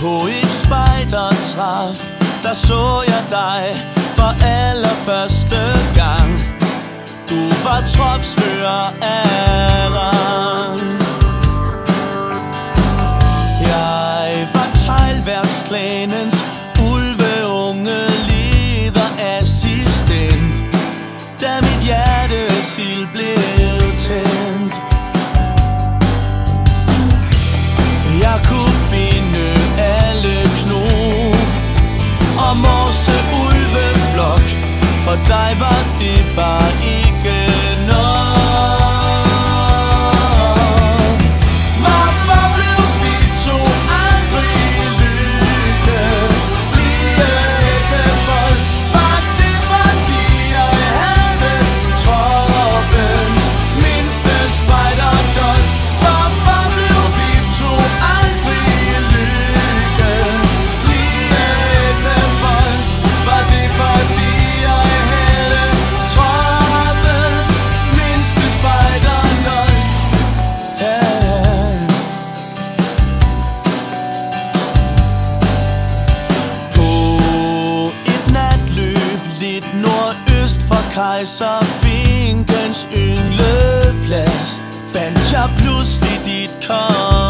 På et spejdertræf, der så jeg dig for allerførste gang. Du var tropsfører af rang. Jeg var teglværksklanens ulveunge lederassistent, da mit hjertes ild blev tændt. Jeg kunne binde alle knog og morse ulveflok. For dig var det bare ikke nok. Hvorfor blev vi to aldrig lykkelige ægtefolk? Var det fordi jeg havde troppens mindste spejderdolk? Hvorfor blev vi to aldrig lykkelige ægtefolk? Var det fordi jeg havde troppens mindste spejderdolk? På et natløb lidt nordøst for Kejser Finkens yngleplads fandt jeg pludselig dit kom.